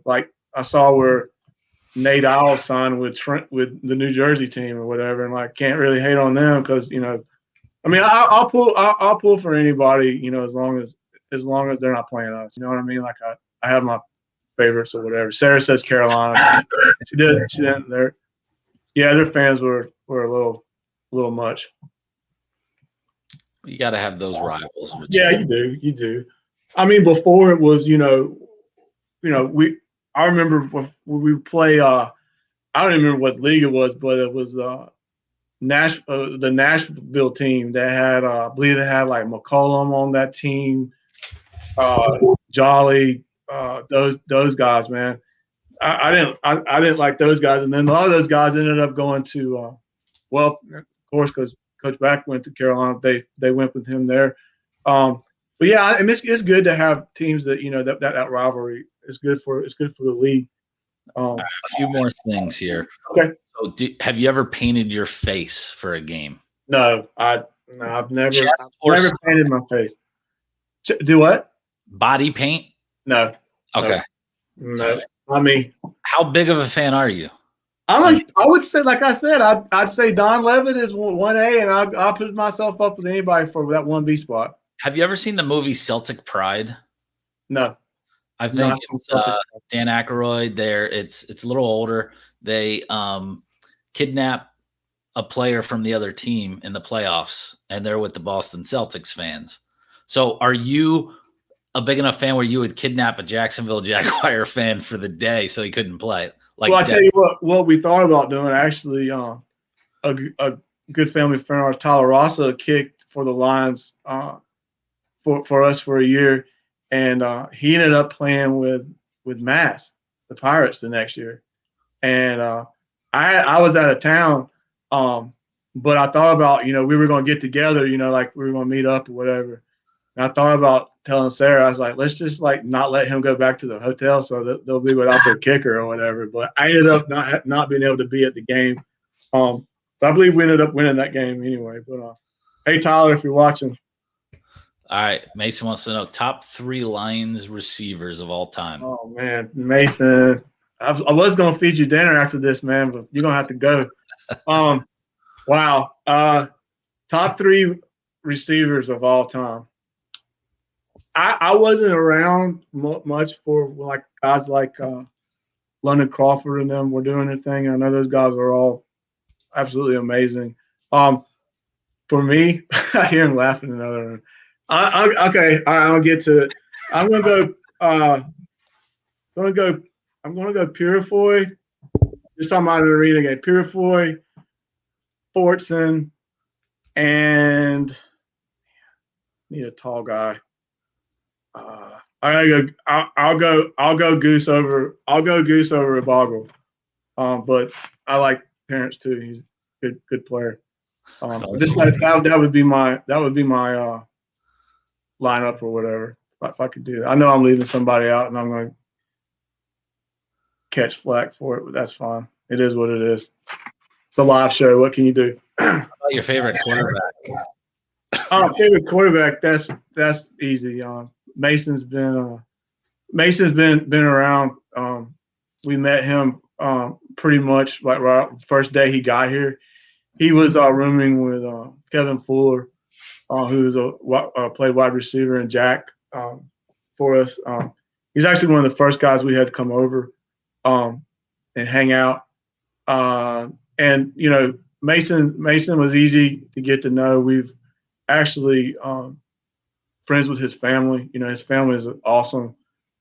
like I saw where Nate Isles signed with the New Jersey team or whatever, and can't really hate on them because I'll pull for anybody, as long as they're not playing us. You know what I mean? Like I have my favorites or whatever. Sarah says Carolina. She didn't. Their fans were a little much. You got to have those rivals. Yeah, you do. I mean, before it was, I remember when we play. I don't even remember what league it was, but it was the Nashville team that had, I believe they had like McCollum on that team, Jolly, those guys, man. I didn't like those guys, and then a lot of those guys ended up going to, of course, because Coach Back went to Carolina. They went with him there. But yeah, I mean, it's good to have teams that that rivalry is good for the league. A few more things here. Okay. So have you ever painted your face for a game? No, I've never or painted my face. Do what? Body paint? No. Okay. No. I mean, how big of a fan are you? I would say, like I said, I'd say Don Levitt is 1A, and I'll put myself up with anybody for that 1B spot. Have you ever seen the movie Celtic Pride? No. I think it's Dan Aykroyd there. It's a little older. They kidnap a player from the other team in the playoffs, and they're with the Boston Celtics fans. So are you a big enough fan where you would kidnap a Jacksonville Jaguar fan for the day so he couldn't play? Well, I tell you what we thought about doing, actually, a good family friend, our Tyler Rossa, kicked for the Lions for us for a year, and he ended up playing with Mass, the Pirates, the next year. And I was out of town, but I thought about, we were going to get together, like we were going to meet up or whatever. And I thought about telling Sarah, I was like, let's just not let him go back to the hotel so that they'll be without their kicker or whatever. But I ended up not being able to be at the game. But I believe we ended up winning that game anyway. But hey, Tyler, if you're watching. All right. Mason wants to know top 3 Lions receivers of all time. Oh, man. Mason. I was going to feed you dinner after this, man, but you're going to have to go. Wow. Top 3 receivers of all time. I wasn't around much for guys like London Crawford and them were doing their thing. I know those guys are all absolutely amazing. For me, I hear him laughing in another room. Okay, I'll get to it. I'm gonna go Purifoy. Just talking about an arena game. Purifoy, Fortson, and need a tall guy. I'll go Goose over a Boggle. But I like Terrence too. He's a good player. That would be my lineup or whatever if I could do that. I know I'm leaving somebody out and I'm going to catch flack for it, but that's fine. It is what it is. It's a live show. What can you do? How about your favorite quarterback? Favorite quarterback. That's easy. Mason's been around. We met him pretty much right first day he got here. He was rooming with Kevin Fuller, who's played wide receiver, and Jack for us. He's actually one of the first guys we had come over and hang out. And Mason was easy to get to know. We've actually friends with his family. His family is awesome.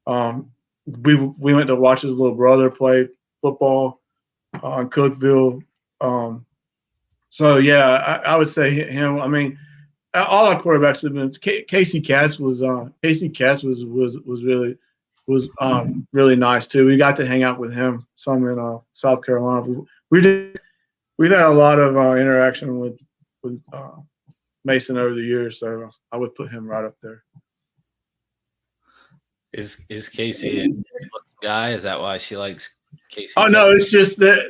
We went to watch his little brother play football in Cookeville. So yeah, I would say him. I mean, all our quarterbacks have been. Casey Katz was really nice too. We got to hang out with him some in South Carolina. We've had a lot of interaction with Mason over the years, so I would put him right up there. Is Casey a guy? Is that why she likes Casey? Oh no, it's just that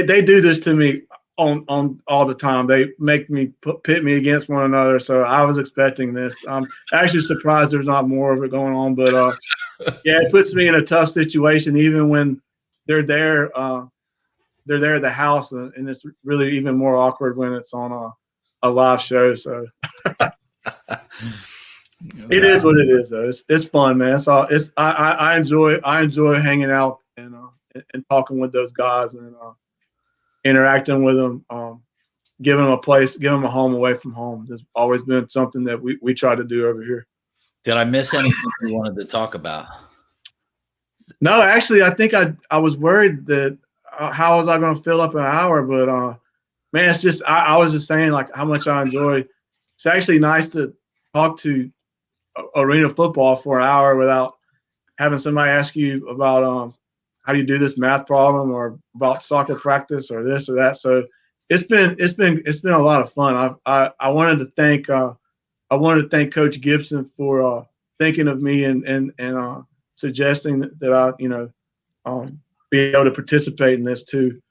they do this to me on all the time. They make me pit me against one another. So I was expecting this. I'm actually surprised there's not more of it going on. But yeah, it puts me in a tough situation even when they're there. They're there at the house, and it's really even more awkward when it's on a live show. So it is what it is, though. It's fun, man. I enjoy hanging out and talking with those guys and interacting with them, giving them a place, giving them a home away from home. There's always been something that we try to do over here. Did I miss anything you wanted to talk about? No, actually, I think I was worried that how was I going to fill up an hour, but man, it's just I was just saying like how much I enjoy. It's actually nice to talk to arena football for an hour without having somebody ask you about how do you do this math problem or about soccer practice or this or that. So it's been a lot of fun. I wanted to thank Coach Gibson for thinking of me and suggesting that I be able to participate in this too.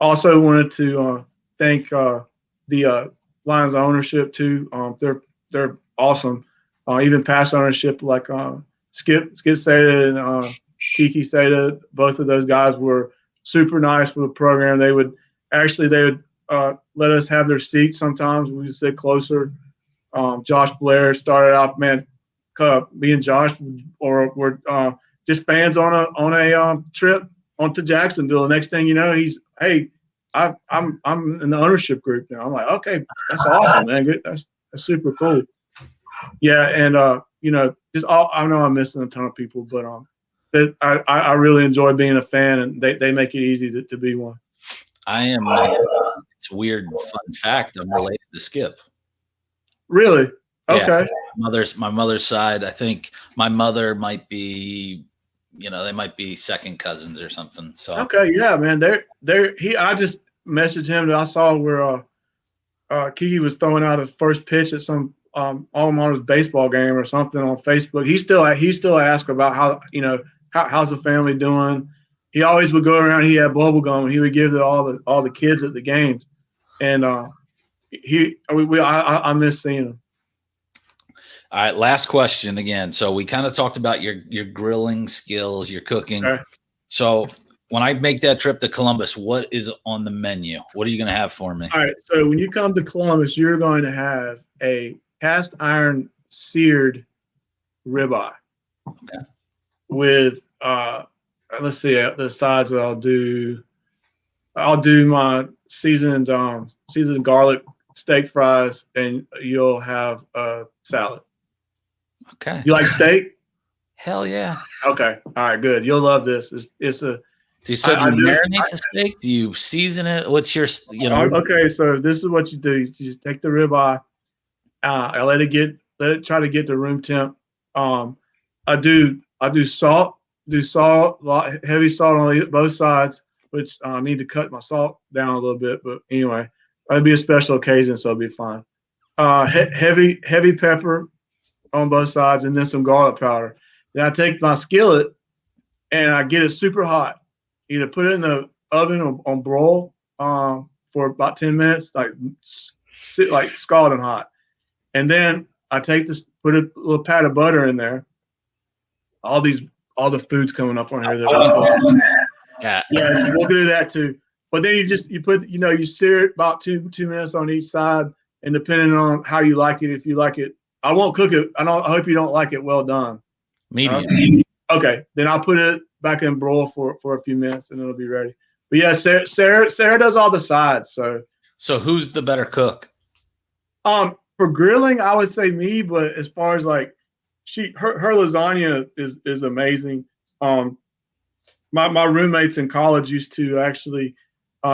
Also wanted to thank the Lions ownership too. They're awesome. Even past ownership like Skip Sada and Kiki Sada, both of those guys were super nice for the program. They would let us have their seats sometimes. We would sit closer. Josh Blair started out, man. Me and Josh were just fans on a trip onto Jacksonville. The next thing you know, I'm in the ownership group now. I'm like, okay, that's awesome, man. Good. That's super cool. Yeah, and I know I'm missing a ton of people, but I really enjoy being a fan, and they make it easy to be one. I am. It's a weird fun fact. I'm related to Skip. Really? Okay. Yeah, my mother's side. I think my mother might be, they might be second cousins or something. So okay, yeah, man. I just messaged him that I saw where Kiki was throwing out his first pitch at some alma baseball game or something on Facebook. He still asked about how's the family doing. He always would go around. He had bubble gum, and he would give it all the kids at the games. And I miss seeing him. All right, last question again. So we kind of talked about your grilling skills, your cooking. Okay. So when I make that trip to Columbus, what is on the menu? What are you going to have for me? All right. So when you come to Columbus, you're going to have a cast iron seared ribeye. Okay. With let's see the sides that I'll do. I'll do my seasoned garlic steak fries, and you'll have a salad. Okay. You like steak? Hell yeah. Okay. All right. Good. You'll love this. It's a. Do you marinate the steak? Do you season it? What's your Okay. So this is what you do. You just take the ribeye. I let it try to get to room temp. I do salt. Heavy salt on both sides, which I need to cut my salt down a little bit. But anyway, it'll be a special occasion, so it'll be fine. Heavy pepper on both sides, and then some garlic powder. Then I take my skillet and I get it super hot. Either put it in the oven or on broil for about 10 minutes, like scalding hot. And then I take this, put a little pat of butter in there. All the food's coming up on here. Yeah, so we'll do that too. But then you sear it about 2 minutes on each side, and depending on how you like it, if you like it, I won't cook it. I hope you don't like it well done. medium. Okay, then I'll put it back in broil for a few minutes, and it'll be ready. But yeah, Sarah does all the sides. So who's the better cook? For grilling, I would say me. But as far as like her lasagna is amazing. My roommates in college used to actually,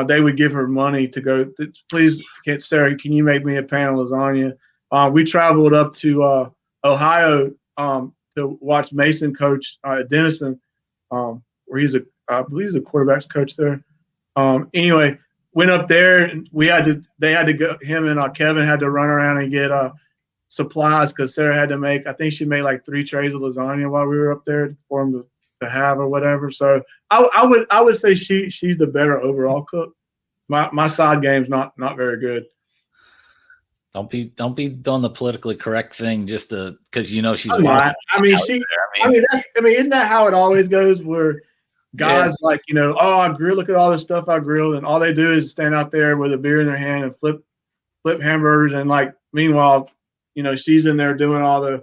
they would give her money to go, please, Sarah, can you make me a pan of lasagna? We traveled up to Ohio to watch Mason coach at Denison, where I believe he's a quarterback's coach there. Anyway, went up there and they had to go, him and Kevin had to run around and get supplies because Sarah had to make, I think she made like 3 trays of lasagna while we were up there for them to have or whatever. So I would say she's the better overall cook. My side game's not very good. Don't be doing the politically correct thing just because she's. Isn't that how it always goes? Where guys like I grill. Look at all this stuff I grilled, and all they do is stand out there with a beer in their hand and flip hamburgers, and like meanwhile, she's in there doing all the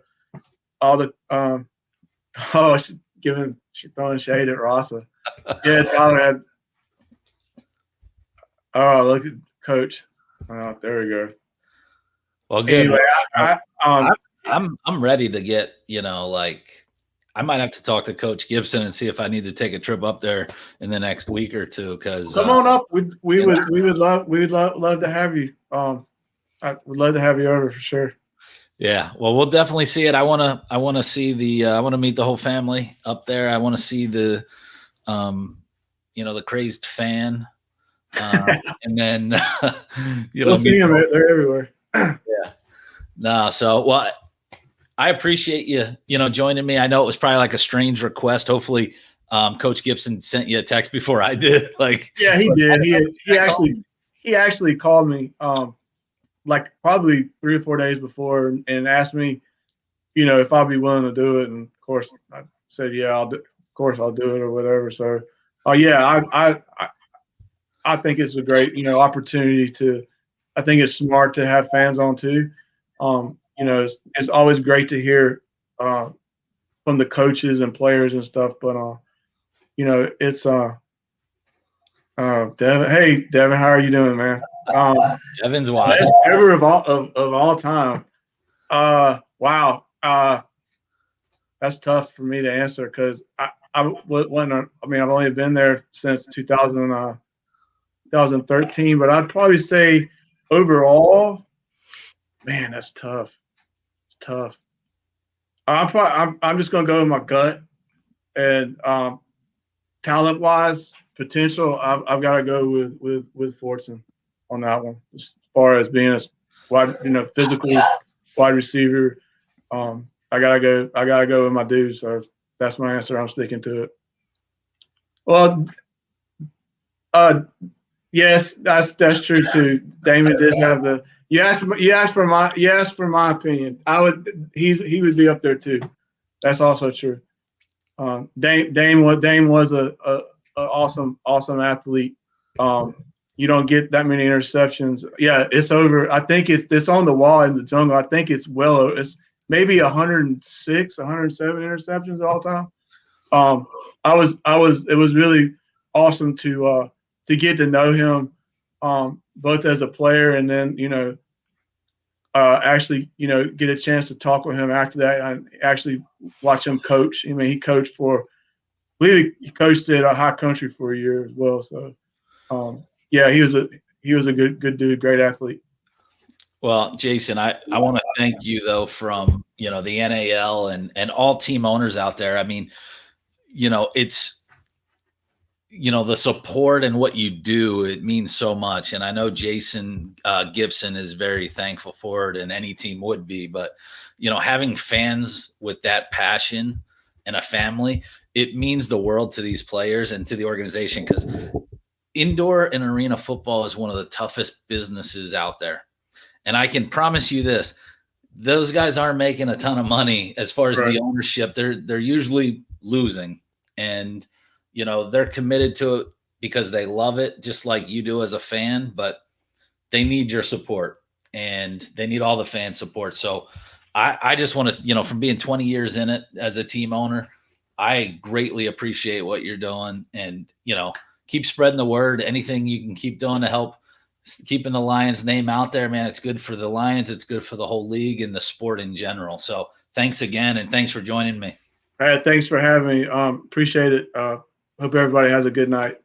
she's throwing shade at Rasa. Yeah, Tyler had. Oh, look at Coach. Oh, there we go. Well, good. Anyway, I'm ready to get, I might have to talk to Coach Gibson and see if I need to take a trip up there in the next week or two. Because come on up. We would love to have you. I would love to have you over for sure. Yeah, well, we'll definitely see it. I want to see I want to meet the whole family up there. I want to see the, the crazed fan. And then, We'll see them. They're everywhere. Yeah. No, so well, I appreciate you, joining me. I know it was probably like a strange request. Hopefully, Coach Gibson sent you a text before I did. Yeah, he did. He actually called me like probably 3 or 4 days before and asked me, if I'll be willing to do it. And of course, I said, yeah, of course I'll do it or whatever. So, yeah, I think it's a great, opportunity to. I think it's smart to have fans on too. It's always great to hear from the coaches and players and stuff. But it's Devin. Hey, Devin, how are you doing, man? Devin's watching. Best ever of all time. Wow. That's tough for me to answer because I've only been there since 2013, but I'd probably say overall, man, that's tough. It's tough. I'm just gonna go with my gut and talent wise, potential. I've got to go with Fortson on that one as far as being a wide, physically wide receiver. I gotta go with my dude. So that's my answer. I'm sticking to it. Well, yes, that's true too. Damon does have the. You asked for my opinion. He would be up there too. That's also true. Dame was a awesome athlete. You don't get that many interceptions. Yeah, it's over. I think it's on the wall in the jungle. I think it's maybe 106, 107 interceptions all time. It was really awesome to get to know him, both as a player and then actually get a chance to talk with him after that and actually watch him coach. I mean, he coached I believe he coached at High Country for a year as well. So yeah, he was a good dude, great athlete. Well, Jason, I want to thank you though from the NAL and all team owners out there. I mean, it's the support and what you do, it means so much. And I know Jason Gibson is very thankful for it, and any team would be. But having fans with that passion and a family, it means the world to these players and to the organization, because indoor and arena football is one of the toughest businesses out there. And I can promise you this, those guys aren't making a ton of money as far as the ownership. They're usually losing, and they're committed to it because they love it, just like you do as a fan, but they need your support and they need all the fan support. So I just want to, from being 20 years in it as a team owner, I greatly appreciate what you're doing, and, keep spreading the word. Anything you can keep doing to help keeping the Lions name out there, man, it's good for the Lions. It's good for the whole league and the sport in general. So thanks again. And thanks for joining me. All right. Thanks for having me. Appreciate it. Hope everybody has a good night.